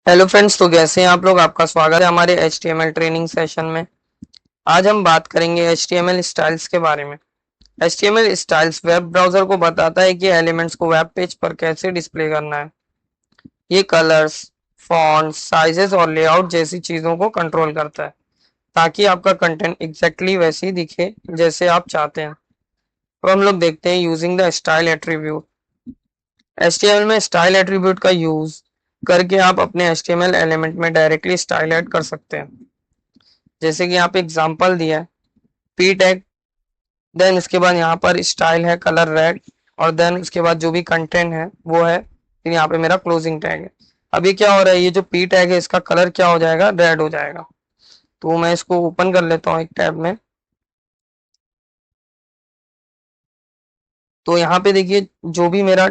Hello friends, तो कैसे हैं आप लोग। आपका स्वागत है हमारे HTML ट्रेनिंग सेशन में। आज हम बात करेंगे HTML स्टाइल्स के बारे में। HTML स्टाइल्स वेब ब्राउजर को बताता है कि एलिमेंट्स को वेब पेज पर कैसे डिस्प्ले करना है। ये कलर्स, फॉन्ट्स, साइजेस और लेआउट जैसी चीजों को कंट्रोल करता है ताकि आपका कंटेंट एग्जैक्टली वैसे ही दिखे जैसे आप चाहते हैं। तो हम लोग देखते हैं using the style attribute. HTML में स्टाइल एट्रीब्यूट का यूज करके आप अपने HTML एलिमेंट में डायरेक्टली स्टाइल ऐड कर सकते हैं। जैसे कि यहाँ पे एग्जांपल दिया है, पी टैग, देन उसके बाद यहाँ पर स्टाइल है कलर रेड, और देन उसके बाद जो भी कंटेंट है वो है, फिर यहाँ पे मेरा क्लोजिंग टैग है। अभी क्या हो रहा है, ये जो पी टैग है इसका कलर क्या हो जाएगा, रेड हो जाएगा। तो मैं इसको ओपन कर लेता हूँ एक टैब में। तो यहाँ पे देखिए जो भी मेरा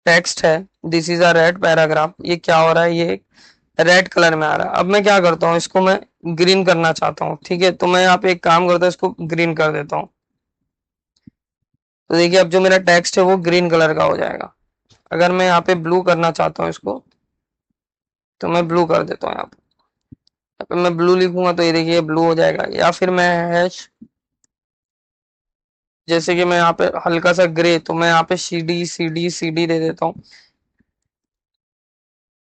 टेक्स्ट है, this is a red paragraph, ये क्या हो रहा है, ये रेड कलर में आ रहा है। अब मैं क्या करता हूँ, इसको मैं ग्रीन करना चाहता हूँ। ठीक है, तो मैं यहाँ पे एक काम करता हूँ, इसको ग्रीन कर देता हूँ। तो देखिए अब जो मेरा टेक्स्ट है वो ग्रीन कलर का हो जाएगा। अगर मैं यहाँ पे ब्लू करना चाहता हूँ इसको, तो मैं ब्लू कर देता हूँ। यहाँ पे मैं ब्लू लिखूंगा तो ये देखिए ब्लू हो जाएगा। या फिर मैं हैश, जैसे कि मैं यहाँ पे हल्का सा ग्रे, तो मैं यहाँ पे C D C D C D दे देता हूँ।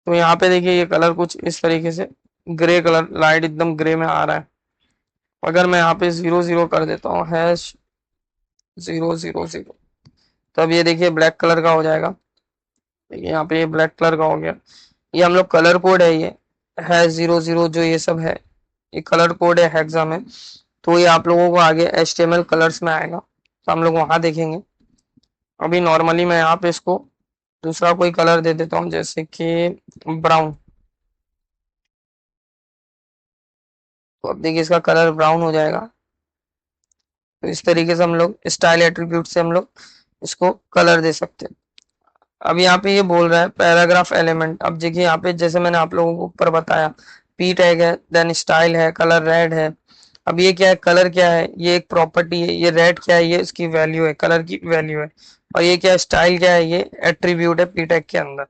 तो यहाँ पे देखिए ये कलर कुछ इस तरीके से ग्रे कलर, लाइट एकदम ग्रे में आ रहा है। अगर मैं यहाँ पे 0 0 कर देता हूँ, हैश 0 0 0, तब ये देखिए ब्लैक कलर का हो जाएगा। देखिए यहाँ पे ये ब्लैक कलर का हो गया। ये हम लोग कलर कोड है, ये है 0 0, जो ये सब है ये कलर कोड है हेक्सा में। तो ये आप लोगों को आगे HTML कलर्स में आएगा, तो हम लोग वहां देखेंगे। अभी नॉर्मली मैं यहाँ पे इसको दूसरा कोई कलर दे देता हूँ, जैसे कि ब्राउन। तो अब देखिए इसका कलर ब्राउन हो जाएगा। तो इस तरीके से हम लोग स्टाइल एट्रीब्यूट से हम लोग इसको कलर दे सकते हैं। अब यहाँ पे ये बोल रहा है पैराग्राफ एलिमेंट। अब देखिए यहाँ पे जैसे मैंने आप लोगों को ऊपर बताया, पी टैग है, देन स्टाइल है, कलर रेड है। अब ये क्या है, कलर क्या है, ये एक प्रॉपर्टी है। ये रेड क्या है, ये इसकी वैल्यू है, कलर की वैल्यू है। और ये क्या है, स्टाइल क्या है, ये एट्रीब्यूट है पी टैग के अंदर।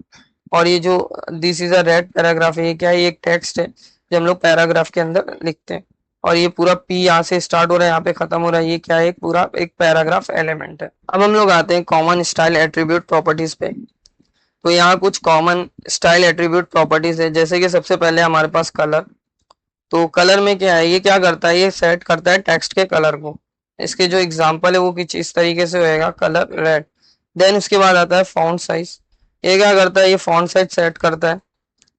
और ये जो this is a red paragraph है, ये क्या है, ये एक टेक्स्ट है जो हम लोग पैराग्राफ के अंदर लिखते हैं। और ये पूरा पी यहाँ से स्टार्ट हो रहा है, यहाँ पे खत्म हो रहा है, ये क्या है, एक पूरा एक पैराग्राफ एलिमेंट है। अब हम लोग आते हैं कॉमन स्टाइल एट्रीब्यूट प्रॉपर्टीज पे। तो यहाँ कुछ कॉमन स्टाइल एट्रीब्यूट प्रॉपर्टीज है, जैसे कि सबसे पहले हमारे पास कलर। तो कलर में क्या है, ये क्या करता है, ये सेट करता है टेक्स्ट के कलर को। इसके जो एग्जांपल है वो कुछ इस तरीके से होएगा, कलर रेड। देन उसके बाद आता है फॉन्ट साइज। ये क्या करता है, ये फॉन्ट साइज सेट करता है।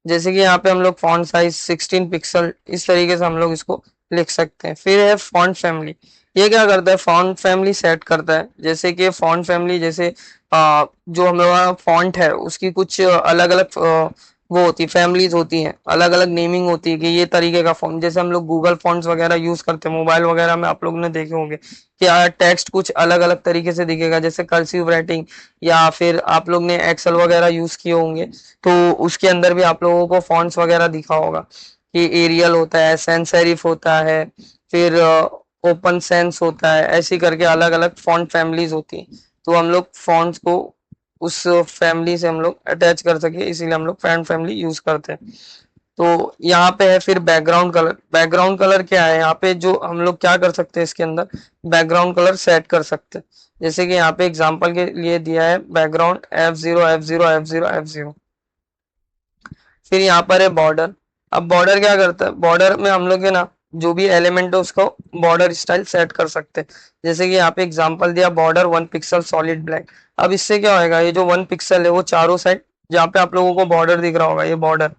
जैसे कि यहाँ पे हम लोग फॉन्ट साइज 16 पिक्सल, इस तरीके से हम लोग इसको लिख सकते हैं। फिर है फॉन्ट फैमिली। ये क्या करता है, फॉन्ट फैमिली सेट करता है। जैसे कि फॉन्ट फैमिली, जैसे जो हमारा फॉन्ट है उसकी कुछ अलग अलग वो होती है, फैमिलीज होती हैं, अलग अलग नेमिंग होती है कि ये तरीके का फॉन्ट। जैसे हम लोग गूगल फॉन्ट्स वगैरह यूज करते हैं मोबाइल वगैरह में, आप लोग ने देखे होंगे कि टेक्स्ट कुछ अलग अलग तरीके से दिखेगा, जैसे कर्सिव राइटिंग। या फिर आप लोग ने एक्सेल वगैरह यूज किए होंगे, तो उसके अंदर भी आप लोगों को फॉन्ट्स वगैरह दिखा होगा कि एरियल होता है, सैंस सेरिफ होता है, फिर ओपन सेंस होता है, ऐसी करके अलग अलग फॉन्ट फैमिलीज होती हैं। तो हम लोग फॉन्ट्स को उस फैमिली से हम लोग अटैच कर सके, इसीलिए हम लोग फॉन्ट फैमिली यूज करते हैं। तो यहाँ पे है फिर बैकग्राउंड कलर। बैकग्राउंड कलर क्या है, यहाँ पे जो हम लोग क्या कर सकते हैं, इसके अंदर बैकग्राउंड कलर सेट कर सकते हैं। जैसे कि यहाँ पे एग्जांपल के लिए दिया है background F0 F0 F0 F0। फिर यहाँ पर है बॉर्डर। अब बॉर्डर क्या करता है, बॉर्डर में हम लोग है ना, जो भी एलिमेंट है उसको बॉर्डर स्टाइल सेट कर सकते हैं। जैसे कि यहाँ पे एग्जांपल दिया, बॉर्डर 1 पिक्सल सॉलिड ब्लैक। अब इससे क्या होएगा, ये जो 1 पिक्सल है वो चारों साइड, जहाँ पे आप लोगों को बॉर्डर दिख रहा होगा, ये बॉर्डर,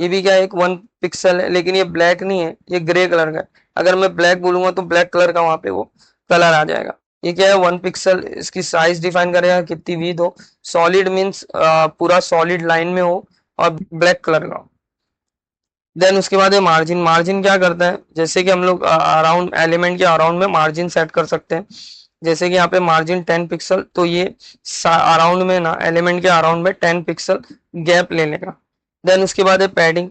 ये भी क्या है, एक 1 पिक्सल है, लेकिन ये ब्लैक नहीं है, ये ग्रे कलर का है। अगर मैं ब्लैक बोलूंगा तो ब्लैक कलर का वहां पे वो कलर आ जाएगा। ये क्या है, 1 पिक्सल, इसकी साइज डिफाइन करेगा कितनी विड्थ हो। सॉलिड मीन्स पूरा सॉलिड लाइन में हो और ब्लैक कलर का। देन उसके बाद है मार्जिन। मार्जिन क्या करता है, जैसे कि हम लोग अराउंड एलिमेंट के अराउंड में मार्जिन सेट कर सकते हैं। जैसे कि यहाँ पे मार्जिन 10 पिक्सल, तो ये अराउंड में ना, एलिमेंट के अराउंड में 10 पिक्सल गैप ले लेगा। देन उसके बाद है पैडिंग।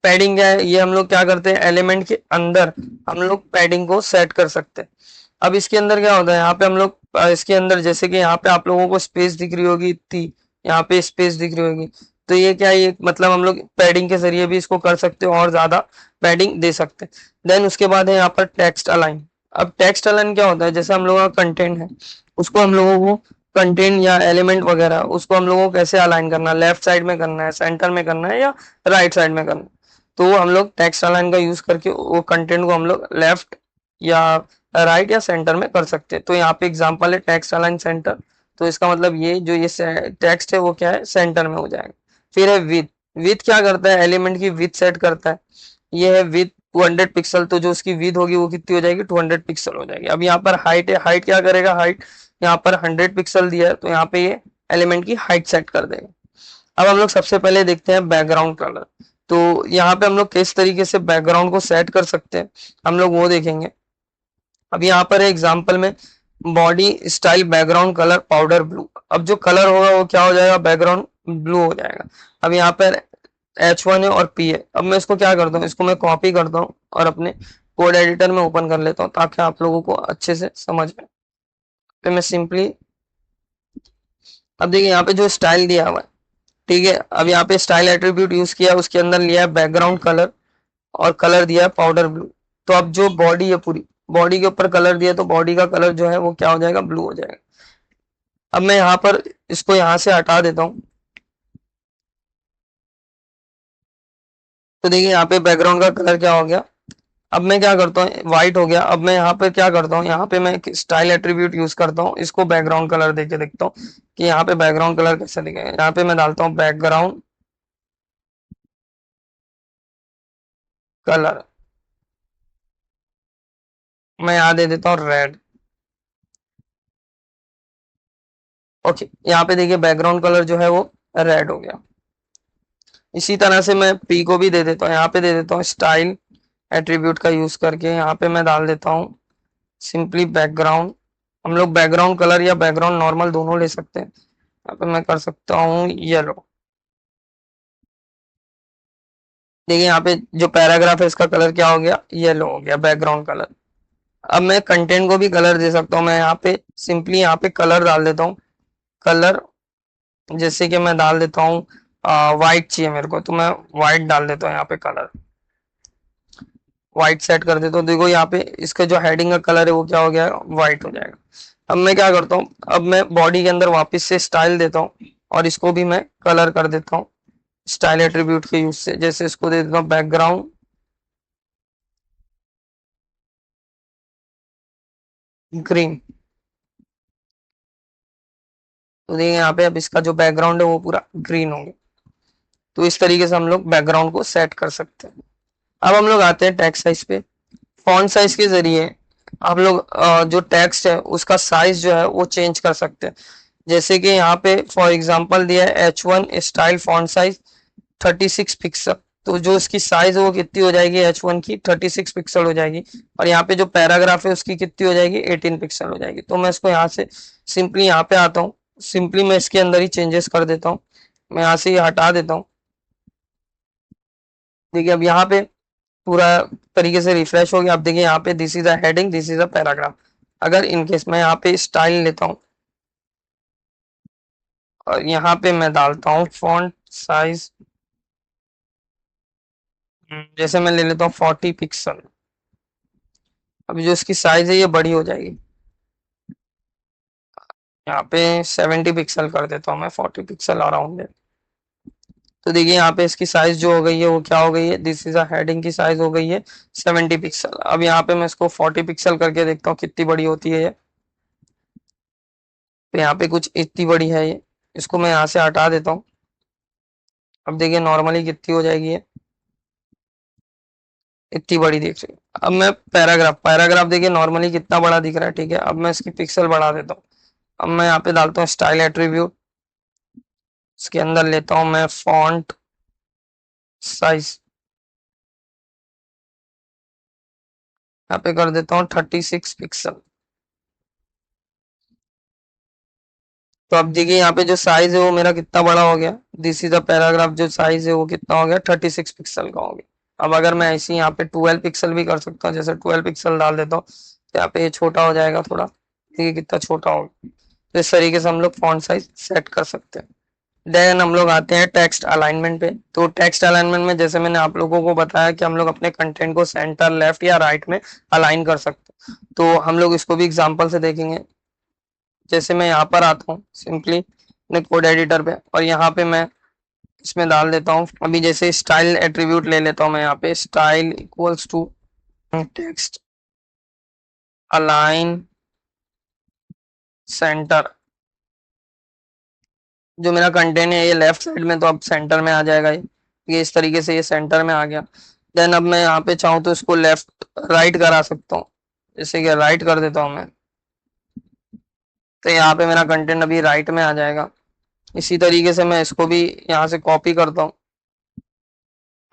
पैडिंग क्या है, ये हम लोग क्या करते हैं, एलिमेंट के अंदर हम लोग पैडिंग को सेट कर सकते हैं। अब इसके अंदर क्या होता है, यहाँ पे हम लोग इसके अंदर, जैसे कि यहाँ पे आप लोगों को स्पेस दिख रही होगी इतनी, यहाँ पे स्पेस दिख रही होगी, तो ये क्या, ये मतलब हम लोग पैडिंग के जरिए भी इसको कर सकते हो और ज्यादा पैडिंग दे सकते हैं। देन उसके बाद है यहाँ पर टेक्स्ट अलाइन। अब टेक्स्ट अलाइन क्या होता है, जैसे हम लोगों का कंटेंट है, उसको हम लोगों को कंटेंट या एलिमेंट वगैरह उसको हम लोगों को कैसे अलाइन करना है, लेफ्ट साइड में करना है, सेंटर में करना है या राइट साइड में करना है। तो हम लोग टेक्स्ट अलाइन का यूज करके वो कंटेंट को हम लोग लेफ्ट या राइट या सेंटर में कर सकते हैं। तो यहाँ पे एग्जांपल है टेक्स्ट अलाइन सेंटर। तो इसका मतलब ये जो ये टेक्स्ट है वो क्या है, सेंटर में हो जाएगा। फिर है विथ। विथ क्या करता है, एलिमेंट की विथ सेट करता है। ये है विथ 200 पिक्सल, तो जो उसकी विथ होगी वो कितनी हो जाएगी, 200 पिक्सल हो जाएगी। अब यहाँ पर हाइट है, हाइट क्या करेगा, हाइट यहाँ पर 100 पिक्सल दिया है तो यहाँ पे ये एलिमेंट की हाइट सेट कर देगा। अब हम लोग सबसे पहले देखते हैं बैकग्राउंड कलर। तो यहाँ पे हम लोग किस तरीके से बैकग्राउंड को सेट कर सकते हैं, हम लोग वो देखेंगे। अब यहाँ पर एग्जांपल में body style background colour powder blue. अब जो कलर होगा वो क्या हो जाएगा, बैकग्राउंड ब्लू हो जाएगा। अब यहाँ पर H1 है और P है। अब मैं इसको क्या करता हूँ, इसको मैं कॉपी करता हूँ और अपने कोड एडिटर में ओपन कर लेता हूँ ताकि आप लोगों को अच्छे से समझ में। तो मैं सिंपली, अब देखिए यहाँ पे जो स्टाइल दिया हुआ है, ठीक है, अब यहाँ पे स्टाइल एट्रीब्यूट यूज किया, उसके अंदर लिया है बैकग्राउंड कलर और कलर दिया है पाउडर ब्लू। तो अब जो बॉडी है पूरी, बॉडी के ऊपर कलर दिया तो बॉडी का कलर जो है वो क्या हो जाएगा, ब्लू हो जाएगा। अब मैं यहाँ पर इसको यहाँ से हटा देता हूँ। तो देखिए यहाँ पे बैकग्राउंड का कलर क्या हो गया। अब मैं क्या करता हूँ, व्हाइट हो गया। अब मैं यहाँ पे क्या करता हूँ, यहाँ पे मैं स्टाइल एट्रीब्यूट यूज करता हूँ, इसको बैकग्राउंड कलर देके देखता हूँ कि यहाँ पे बैकग्राउंड कलर कैसे दिखेगा। यहाँ पे मैं डालता हूँ बैकग्राउंड कलर, मैं यहाँ दे देता हूँ रेड। ओके, यहाँ पे देखिए बैकग्राउंड कलर जो है वो रेड हो गया। इसी तरह से मैं पी को भी दे देता हूँ, यहाँ पे दे देता हूँ स्टाइल एट्रीब्यूट का यूज करके, यहाँ पे मैं डाल देता हूँ सिंपली बैकग्राउंड। हम लोग बैकग्राउंड कलर या बैकग्राउंड नॉर्मल दोनों ले सकते हैं। यहाँ पे मैं कर सकता हूँ येलो। देखिए यहाँ पे जो पैराग्राफ है इसका कलर क्या हो गया, येलो हो गया, बैकग्राउंड कलर। अब मैं कंटेंट को भी कलर दे सकता हूँ। मैं यहाँ पे सिंपली यहाँ पे कलर डाल देता हूँ। कलर जैसे कि मैं डाल देता हूँ व्हाइट चाहिए मेरे को, तो मैं व्हाइट डाल देता हूँ यहाँ पे कलर, व्हाइट सेट कर देता हूँ। देखो यहाँ पे इसका जो हेडिंग का कलर है वो क्या हो गया, व्हाइट हो जाएगा। अब मैं क्या करता हूँ, अब मैं बॉडी के अंदर वापस से स्टाइल देता हूँ और इसको भी मैं कलर कर देता हूँ स्टाइल एट्रीब्यूट के यूज से। जैसे इसको दे देता हूँ बैकग्राउंड ग्रीन। तो देखिए यहाँ पे अब इसका जो बैकग्राउंड है वो पूरा ग्रीन हो गया। तो इस तरीके से हम लोग बैकग्राउंड को सेट कर सकते हैं। अब हम लोग आते हैं टेक्स्ट साइज पे। फॉन्ट साइज के जरिए आप लोग जो टेक्स्ट है उसका साइज जो है वो चेंज कर सकते हैं। जैसे कि यहाँ पे फॉर एग्जांपल दिया है H1 style font size 36 pixel. तो जो इसकी साइज है वो कितनी हो जाएगी, H1 की 36 पिक्सल हो जाएगी। और यहाँ पे जो पैराग्राफ है उसकी कितनी हो जाएगी, 18 पिक्सल हो जाएगी। तो मैं इसको यहाँ से सिंपली यहाँ पे आता हूँ, सिंपली मैं इसके अंदर ही चेंजेस कर देता हूँ। मैं यहाँ से हटा देता हूँ। देखिए अब यहाँ पे पूरा तरीके से रिफ्रेश हो गया। आप देखिए यहाँ पे this is a heading, this is a paragraph. अगर इनकेस मैं यहाँ पे स्टाइल लेता हूँ और यहाँ पे मैं डालता हूँ फॉन्ट साइज, जैसे मैं ले लेता हूँ 40 पिक्सल। अभी जो इसकी साइज है ये बड़ी हो जाएगी। यहाँ पे 70 पिक्सल कर देता हूँ मैं, 40 पिक्सल अराउंड है। तो देखिए यहाँ पे इसकी साइज जो हो गई है वो क्या हो गई है, दिस इज अ हेडिंग की साइज हो गई है 70 पिक्सल। अब यहाँ पे मैं इसको 40 पिक्सल करके देखता हूँ कितनी बड़ी होती है ये। तो यहाँ पे कुछ इतनी बड़ी है ये, इसको मैं यहाँ से हटा देता हूँ। अब देखिए नॉर्मली कितनी हो जाएगी ये, इतनी बड़ी दिख रही है। अब मैं पैराग्राफ, पैराग्राफ देखिए नॉर्मली कितना बड़ा दिख रहा है, ठीक है। अब मैं इसकी पिक्सल बढ़ा देता हूँ। अब मैं यहाँ पे डालता हूँ स्टाइल एट्रीब्यूट, इसके अंदर लेता हूँ मैं फॉन्ट साइज, यहाँ पे कर देता हूँ 36 पिक्सल। तो अब देखिए यहाँ पे जो साइज है वो मेरा कितना बड़ा हो गया, दिस इज अ पैराग्राफ, जो साइज है वो कितना हो गया, 36 पिक्सल का हो गया। अब अगर मैं ऐसे यहाँ पे 12 पिक्सल भी कर सकता हूँ, जैसे 12 पिक्सल डाल देता हूँ तो यहाँ पे ये छोटा हो जाएगा थोड़ा। देखिए कितना छोटा होगा। तो इस तरीके से हम लोग फॉन्ट साइज सेट कर सकते हैं। देन हम लोग आते हैं टेक्स्ट अलाइनमेंट पे। तो टेक्स्ट अलाइनमेंट में जैसे मैंने आप लोगों को बताया कि हम लोग अपने कंटेंट को सेंटर, लेफ्ट या राइट में अलाइन कर सकते हैं, तो हम लोग इसको भी एग्जांपल से देखेंगे। जैसे मैं यहाँ पर आता हूँ सिंपली अपने कोड एडिटर पे, और यहाँ पे मैं इसमें डाल देता हूँ, अभी जैसे स्टाइल एट्रीब्यूट ले लेता हूँ मैं, यहाँ पे style equals to text align center. जो मेरा कंटेंट है ये लेफ्ट साइड में, तो अब सेंटर में आ जाएगा ये इस तरीके से ये सेंटर में आ गया। देन अब मैं यहाँ पे चाहूँ तो इसको लेफ्ट राइट करा सकता हूँ, जैसे कि राइट कर देता हूँ मैं, तो यहाँ पे मेरा कंटेंट अभी राइट में आ जाएगा। इसी तरीके से मैं इसको भी यहाँ से कॉपी करता हूँ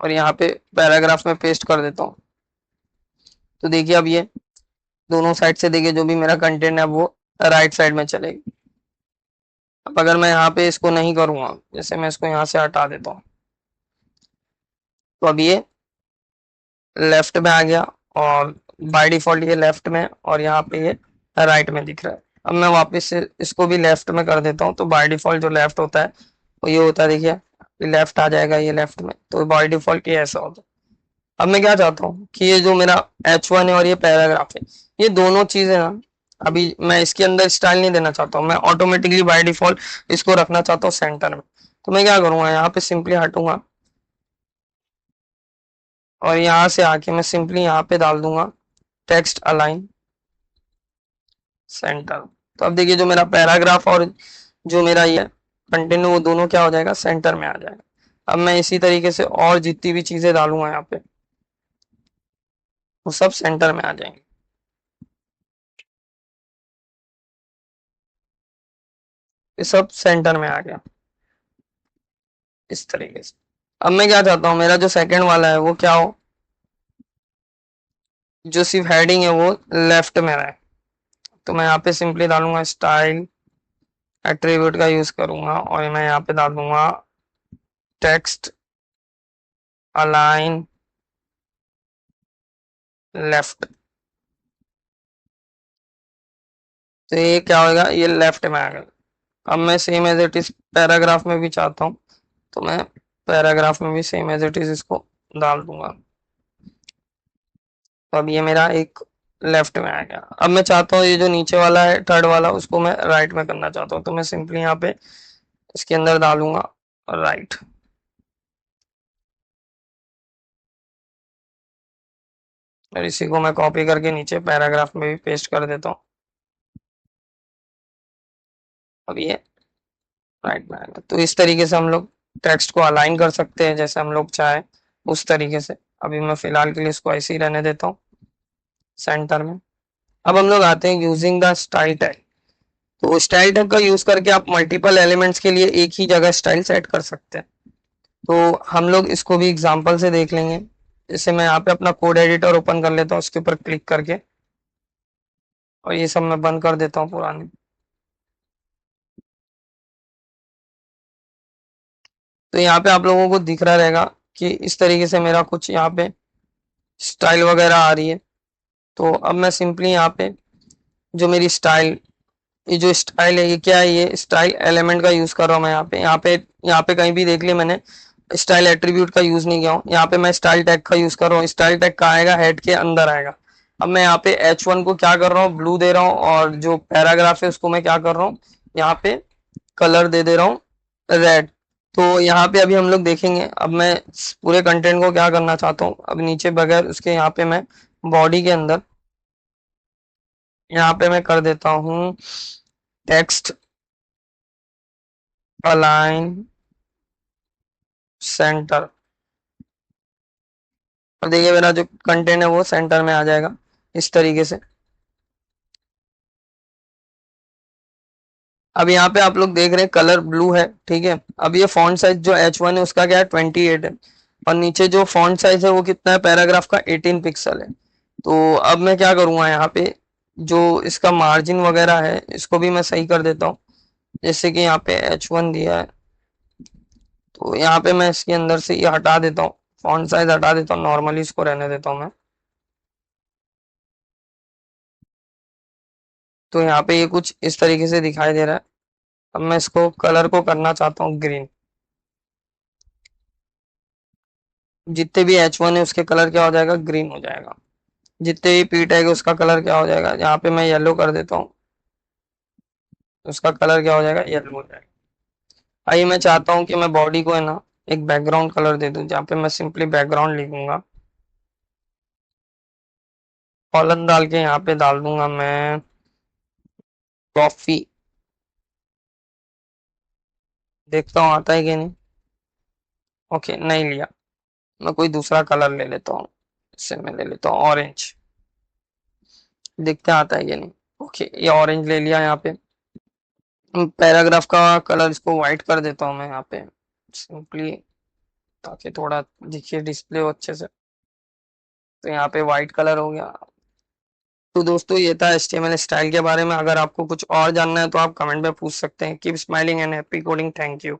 और यहाँ पे पैराग्राफ में पेस्ट कर देता हूँ। तो देखिए अब ये दोनों साइड से देखिए जो भी मेरा कंटेंट है वो राइट साइड में चलेगी। अब अगर मैं यहाँ पे इसको नहीं करूँगा, जैसे मैं इसको यहाँ से हटा देता हूँ, तो अब ये लेफ्ट में आ गया, और बाय डिफॉल्ट ये लेफ्ट में और यहाँ पे ये राइट में दिख रहा है। अब मैं वापस से इसको भी लेफ्ट में कर देता हूँ, तो बाय डिफॉल्ट जो लेफ्ट होता है वो ये होता है, देखिए लेफ्ट आ जाएगा ये लेफ्ट में, तो बाय डिफॉल्ट ये ऐसा होता है। अब मैं क्या चाहता हूँ कि ये जो मेरा H1 है और ये पैराग्राफ है, ये दोनों चीजें ना, अभी मैं इसके अंदर स्टाइल नहीं देना चाहता हूँ, मैं ऑटोमेटिकली बाय डिफॉल्ट इसको रखना चाहता हूँ सेंटर में। तो मैं क्या करूंगा, यहाँ पे सिंपली हटूंगा और यहाँ से आके मैं सिंपली यहाँ पे डाल दूंगा टेक्स्ट अलाइन सेंटर। तो अब देखिए जो मेरा पैराग्राफ और जो मेरा ये कंटेंट वो दोनों क्या हो जाएगा, सेंटर में आ जाएगा। अब मैं इसी तरीके से और जितनी भी चीजें डालूंगा यहाँ पे वो सब सेंटर में आ जाएंगे। ये सब सेंटर में आ गया इस तरीके से। अब मैं क्या चाहता हूँ, मेरा जो सेकंड वाला है वो क्या हो, जो सिर्फ हेडिंग है वो लेफ्ट में रहे। तो मैं यहाँ पे सिंपली डालूंगा स्टाइल एट्रीब्यूट का यूज करूंगा और मैं यहाँ पे डाल दूंगा टेक्स्ट अलाइन लेफ्ट। तो ये क्या होगा, ये लेफ्ट में आ गया। अब मैं same as it is paragraph में भी चाहता हूँ, तो मैं पैराग्राफ में भी सेम एज इट इज इसको डाल दूंगा। तो अब ये मेरा एक लेफ्ट में आ गया। अब मैं चाहता हूँ ये जो नीचे वाला है थर्ड वाला उसको मैं राइट में करना चाहता हूँ, तो मैं सिंपली यहाँ पे इसके अंदर डालूंगा राइट। और इसी को मैं कॉपी करके नीचे पैराग्राफ में भी पेस्ट कर देता हूँ। अब ये राइट में आएगा। तो इस तरीके से हम लोग टेक्स्ट को अलाइन कर सकते हैं जैसे हम लोग चाहे उस तरीके से। अभी मैं फिलहाल के लिए इसको ऐसे ही रहने देता हूँ सेंटर में। अब हम लोग आते हैं यूजिंग द स्टाइल टैग। तो स्टाइल टैग का यूज करके आप मल्टीपल एलिमेंट्स के लिए एक ही जगह स्टाइल सेट कर सकते हैं। तो हम लोग इसको भी एग्जांपल से देख लेंगे। जैसे मैं यहाँ पे अपना कोड एडिटर ओपन कर लेता हूँ, उसके ऊपर क्लिक करके, और ये सब मैं बंद कर देता हूँ पुराने। तो यहाँ पे आप लोगों को दिख रहा रहेगा कि इस तरीके से मेरा कुछ यहाँ पे स्टाइल वगैरह आ रही है। तो अब मैं सिंपली यहाँ पे जो मेरी स्टाइल, ये जो स्टाइल है ये क्या है, ये स्टाइल एलिमेंट का यूज कर रहा हूँ मैं यहाँ पे कहीं भी देख लिया मैंने स्टाइल एट्रीब्यूट का यूज नहीं किया हूँ। यहाँ पे मैं स्टाइल टैग का यूज कर रहा हूँ। स्टाइल टैग का आएगा हेड के अंदर आएगा। अब मैं यहाँ पे H1 को क्या कर रहा हूँ, ब्लू दे रहा हूँ, और जो पैराग्राफ है उसको मैं क्या कर रहा हूँ, यहाँ पे कलर दे रहा हूँ रेड। तो यहाँ पे अभी हम लोग देखेंगे। अब मैं पूरे कंटेंट को क्या करना चाहता हूँ, अब नीचे बगैर उसके यहाँ पे मैं बॉडी के अंदर यहाँ पे मैं कर देता हूँ टेक्स्ट अलाइन सेंटर। और देखिए मेरा जो कंटेंट है वो सेंटर में आ जाएगा इस तरीके से। अब यहाँ पे आप लोग देख रहे हैं कलर ब्लू है, ठीक है। अब ये फॉन्ट साइज जो H1 है उसका क्या है, 28 है, और नीचे जो फॉन्ट साइज है वो कितना है, पैराग्राफ का 18 पिक्सल है। तो अब मैं क्या करूँगा, यहाँ पे जो इसका मार्जिन वगैरह है इसको भी मैं सही कर देता हूँ। जैसे कि यहाँ पे H1 दिया है, तो यहाँ पे मैं इसके अंदर से ये हटा देता हूँ, फॉन्ट साइज हटा देता हूँ, नॉर्मली इसको रहने देता हूँ मैं। तो यहाँ पे ये कुछ इस तरीके से दिखाई दे रहा है। अब मैं इसको कलर को करना चाहता हूँ ग्रीन। जितने भी H1 है उसके कलर क्या हो जाएगा, ग्रीन हो जाएगा। जितने भी पी टैग है उसका कलर क्या हो जाएगा, यहाँ पे मैं येलो कर देता हूँ, उसका कलर क्या हो जाएगा, येलो हो जाएगा। आइए मैं चाहता हूँ कि मैं बॉडी को है ना एक बैकग्राउंड कलर दे दूं, जहाँ पे मैं सिंपली बैकग्राउंड लिखूंगा, कॉलन डाल के यहाँ पे डाल दूंगा मैं कॉफी। देखता हूँ आता है कि नहीं। ओके, नहीं लिया। मैं कोई दूसरा कलर ले लेता हूँ, इससे मैं ले लेता हूँ ऑरेंज। देखते हैं आता है कि नहीं। ओके, ये ऑरेंज ले लिया यहाँ पे। पैराग्राफ का कलर इसको व्हाइट कर देता हूँ मैं यहाँ पे सिंपली, ताकि थोड़ा दिखे डिस्प्ले हो अच्छे से। तो यहाँ पे व्हाइट कलर हो गया। तो दोस्तों ये था HTML स्टाइल के बारे में। अगर आपको कुछ और जानना है तो आप कमेंट में पूछ सकते हैं। Keep smiling and happy coding. Thank you.